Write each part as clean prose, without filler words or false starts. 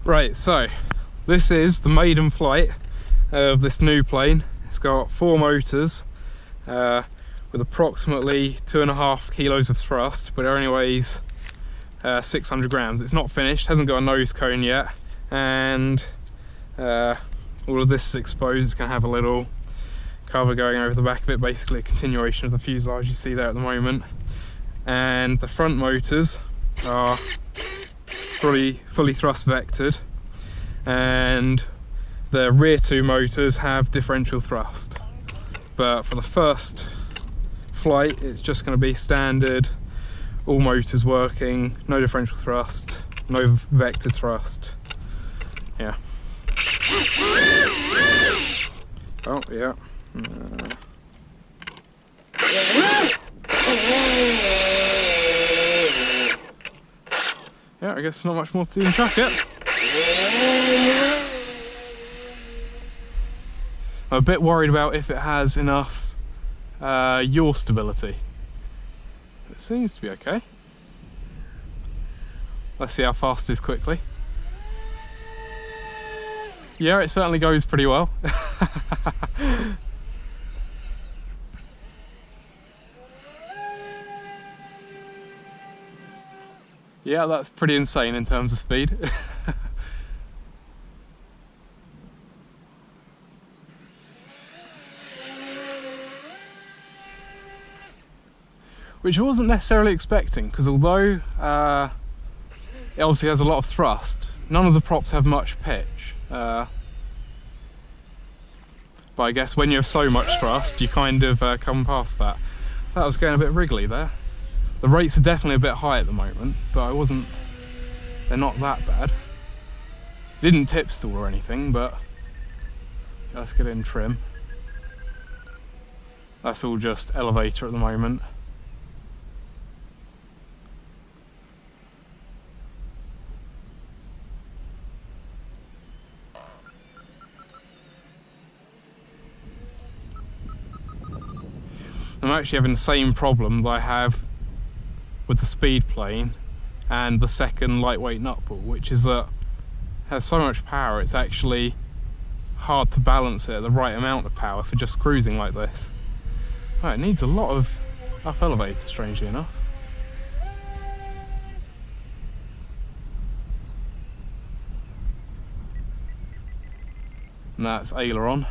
Right, so this is the maiden flight of this new plane. It's got 4 motors with approximately 2.5 kilos of thrust, but it only weighs 600 grams. It's not finished, hasn't got a nose cone yet, and all of this is exposed. It's going to have a little cover going over the back of it, basically a continuation of the fuselage you see there at the moment. And the front motors are fully thrust vectored, and the rear 2 motors have differential thrust. But for the first flight, it's just going to be standard, all motors working, no differential thrust, no vectored thrust. Yeah. Oh, yeah. Yeah, I guess not much more to see in track yet. I'm a bit worried about if it has enough yaw stability. It seems to be okay. Let's see how fast it is quickly. Yeah, it certainly goes pretty well. Yeah, that's pretty insane in terms of speed. Which I wasn't necessarily expecting, because although it obviously has a lot of thrust, none of the props have much pitch. But I guess when you have so much thrust, you kind of come past that. That was going a bit wriggly there. The rates are definitely a bit high at the moment, but they're not that bad. Didn't tip stall or anything, but let's get in trim. That's all just elevator at the moment. I'm actually having the same problem that I have with the speed plane and the second lightweight nutball, which is that it has so much power, it's actually hard to balance it at the right amount of power for just cruising like this. Oh, it needs a lot of up elevator, strangely enough. And that's aileron.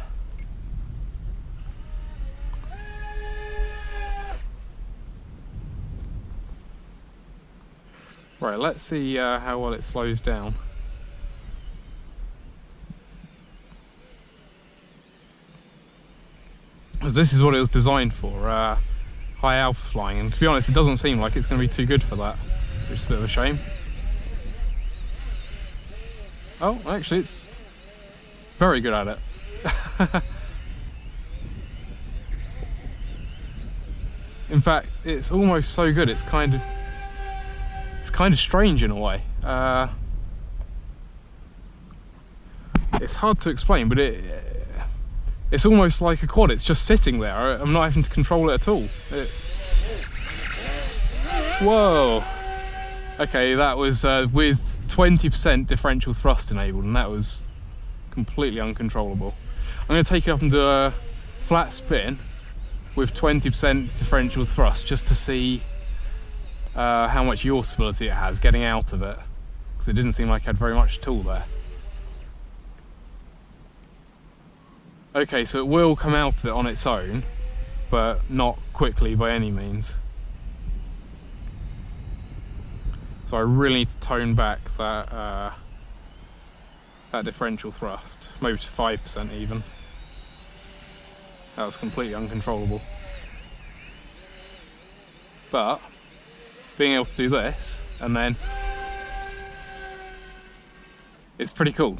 Right, let's see how well it slows down. Because this is what it was designed for, high alpha flying, and to be honest it doesn't seem like it's going to be too good for that, which is a bit of a shame. Oh, actually it's very good at it. In fact, it's almost so good it's kind of strange in a way. It's hard to explain, but it's almost like a quad. It's just sitting there. I'm not having to control it at all. Whoa! Okay, that was with 20% differential thrust enabled, and that was completely uncontrollable. I'm going to take it up and do a flat spin with 20% differential thrust just to see how much yaw stability it has getting out of it, because it didn't seem like it had very much at all there. Okay, so it will come out of it on its own, but not quickly by any means. So I really need to tone back that that differential thrust, maybe to 5% even. That was completely uncontrollable. But being able to do this, and then it's pretty cool.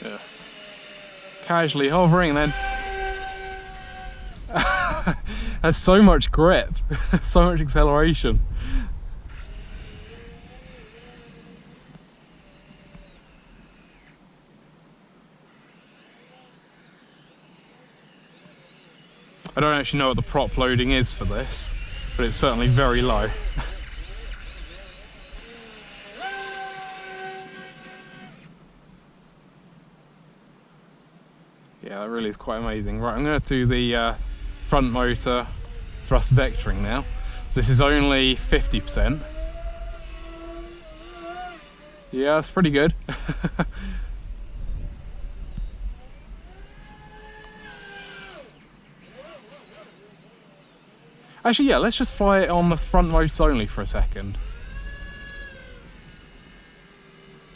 Just casually hovering, and then has so much grip, so much acceleration. I don't actually know what the prop loading is for this, but it's certainly very low. Yeah, that really is quite amazing. Right, I'm going to do the front motor thrust vectoring now. So this is only 50%. Yeah, that's pretty good. Actually, yeah, let's just fly it on the front motors only for a second.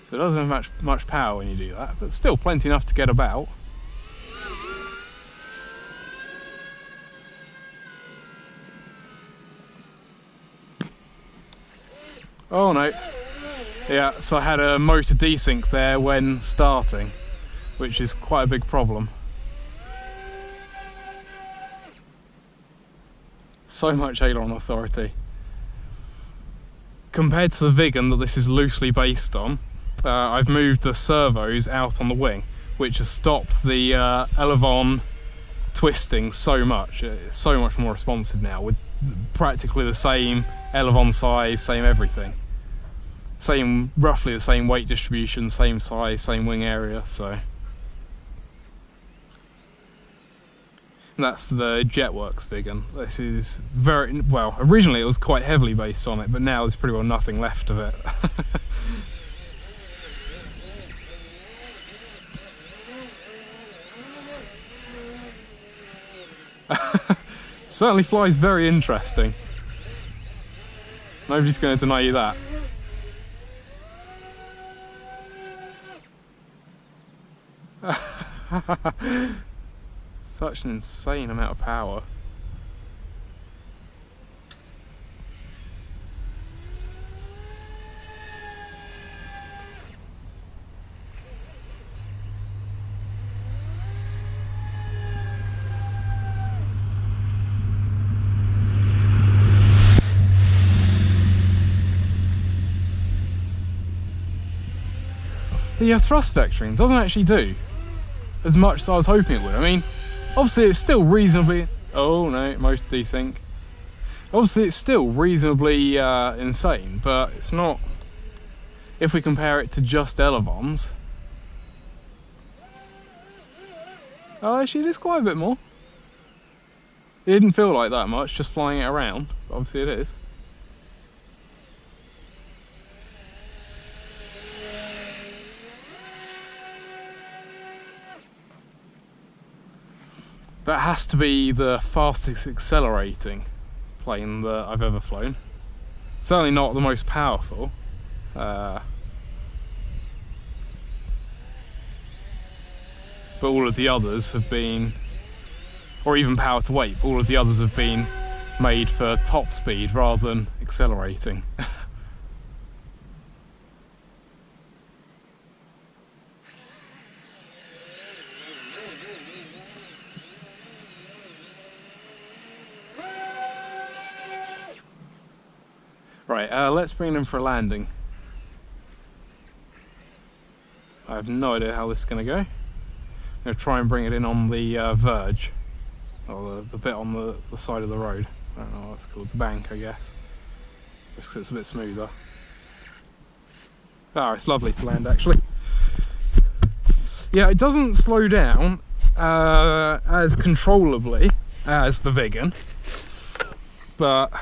So it doesn't have much power when you do that, but still plenty enough to get about. Oh no. Yeah, so I had a motor desync there when starting, which is quite a big problem. So much aileron authority. Compared to the Viggen that this is loosely based on, I've moved the servos out on the wing, which has stopped the elevon twisting so much. It's so much more responsive now, with practically the same elevon size, same everything. Roughly the same weight distribution, same size, same wing area, so. And that's the JetWorks Viggen. This is very, well, originally it was quite heavily based on it, but now there's pretty well nothing left of it. Certainly flies very interesting. Nobody's going to deny you that. Such an insane amount of power. The thrust vectoring doesn't actually do as much as I was hoping it would. I mean, obviously it's still reasonably... Oh no, motor desync. Obviously it's still reasonably insane, but it's not... If we compare it to just elevons... Oh, actually it is quite a bit more. It didn't feel like that much, just flying it around, but obviously it is. That has to be the fastest accelerating plane that I've ever flown. Certainly not the most powerful. But all of the others have been, or even power to weight, all of the others have been made for top speed rather than accelerating. Right, let's bring it in for a landing. I have no idea how this is going to go. I'm going to try and bring it in on the verge, or the bit on the side of the road. I don't know what it's called, the bank I guess, just because it's a bit smoother. Oh, it's lovely to land actually. Yeah, it doesn't slow down as controllably as the Viggen, but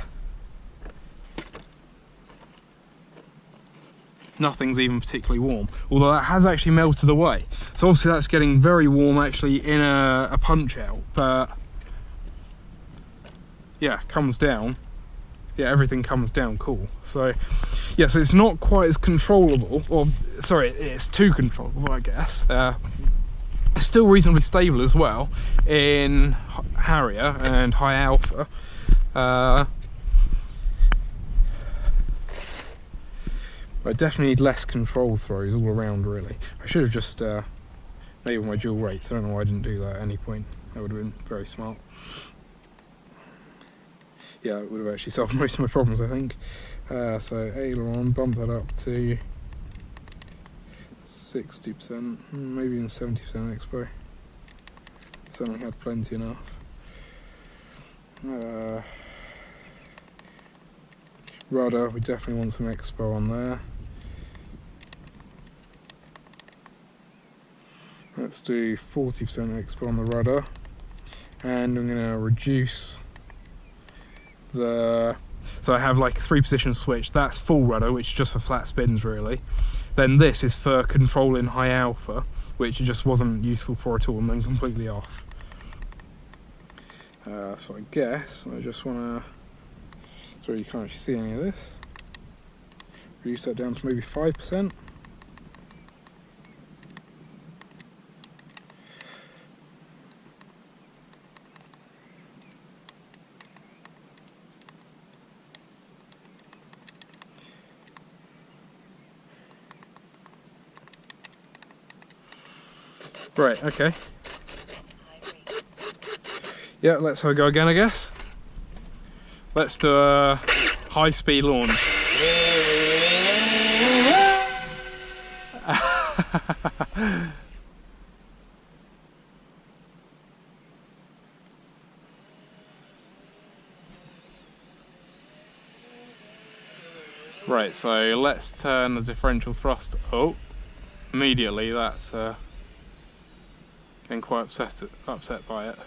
nothing's even particularly warm, although that has actually melted away. So obviously that's getting very warm actually in a punch out, but yeah, comes down. Yeah, everything comes down cool. So yeah, so it's not quite as controllable, or sorry, it's too controllable I guess. It's still reasonably stable as well in Harrier and high alpha. I definitely need less control throws all around really. I should have just enabled my dual rates. I don't know why I didn't do that at any point. That would have been very smart. Yeah, it would have actually solved most of my problems I think. So aileron, bump that up to 60%, maybe even 70% expo. Certainly had plenty enough. Rudder, we definitely want some expo on there. Let's do 40% expo on the rudder, and I'm going to reduce the... So I have like a 3-position switch, that's full rudder, which is just for flat spins really. Then this is for controlling high alpha, which it just wasn't useful for at all, and then completely off. So I guess I just want to... Sorry, you can't actually see any of this. Reduce that down to maybe 5%. Right, okay. Yeah, let's have a go again, I guess. Let's do a high-speed launch. Right, so let's turn the differential thrust. Oh, immediately that's getting quite upset by it.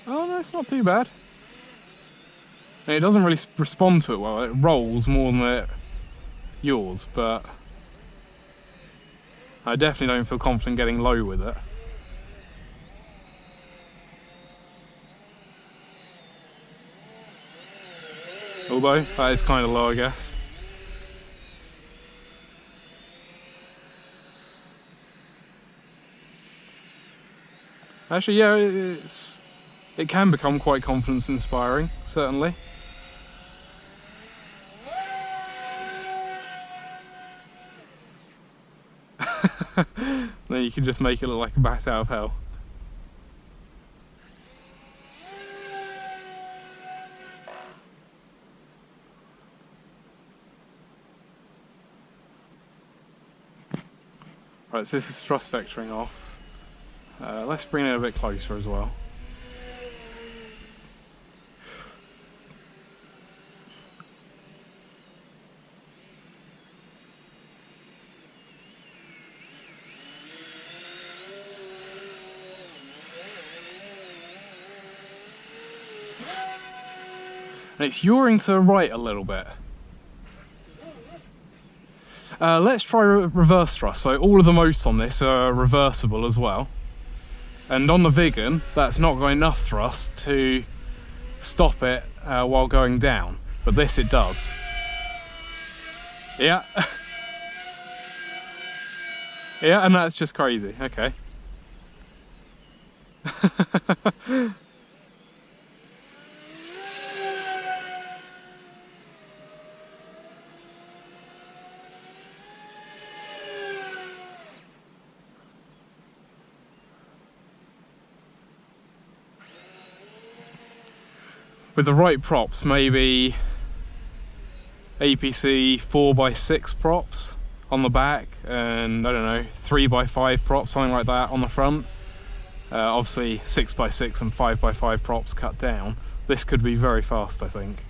Oh no, it's not too bad. It doesn't really respond to it well. It rolls more than it yaws, but I definitely don't feel confident getting low with it. Although, that is kind of low, I guess. Actually, yeah, it can become quite confidence inspiring, certainly. Then you can just make it look like a bat out of hell. Right, so this is thrust vectoring off. Let's bring it a bit closer as well. And it's yawing to the right a little bit. Let's try reverse thrust. So all of the motors on this are reversible as well. And on the Viggen, that's not got enough thrust to stop it while going down. But this it does. Yeah. Yeah, and that's just crazy. Okay. With the right props, maybe APC 4x6 props on the back, and I don't know, 3x5 props, something like that on the front. Obviously 6x6 and 5x5 props cut down. This could be very fast, I think.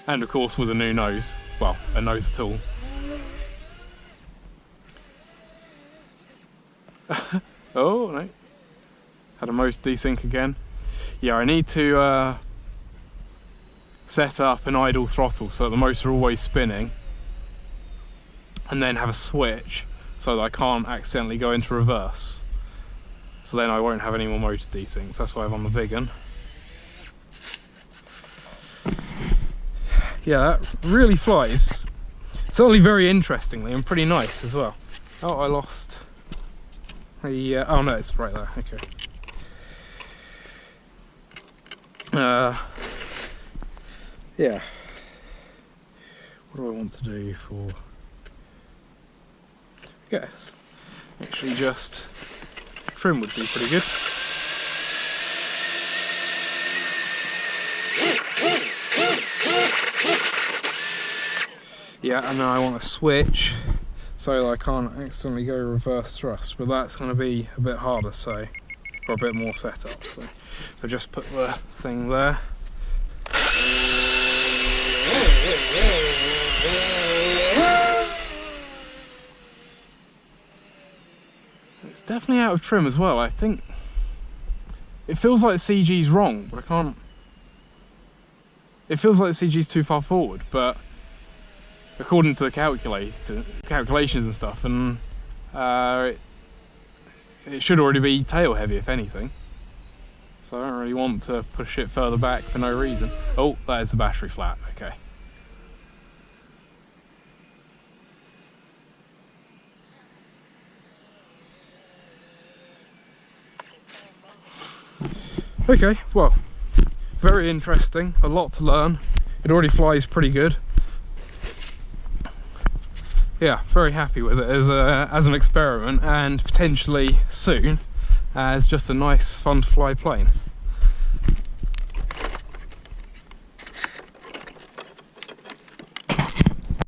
And of course with a new nose, well, a nose at all. Oh no, had a most desync again. Yeah, I need to set up an idle throttle so that the motor always spinning, and then have a switch so that I can't accidentally go into reverse, so then I won't have any more motor desyncs. That's why I have on the Viggen. Yeah, that really flies. Certainly very interestingly and pretty nice as well. Oh, I lost the, oh no, it's right there, okay. Yeah. What do I want to do for... I guess actually just trim would be pretty good. Yeah, and then I want to switch so that I can't accidentally go reverse thrust, but that's going to be a bit harder, so for a bit more setup. So I'll just put the thing there. It's definitely out of trim as well. I think it feels like the CG's wrong, but I can't. It feels like the CG's too far forward, but according to the calculations and stuff, and it should already be tail heavy if anything. So I don't really want to push it further back for no reason. Oh, that is the battery flat. Okay. Okay, well, very interesting, a lot to learn. It already flies pretty good. Yeah, very happy with it as an experiment, and potentially soon as just a nice, fun to fly plane.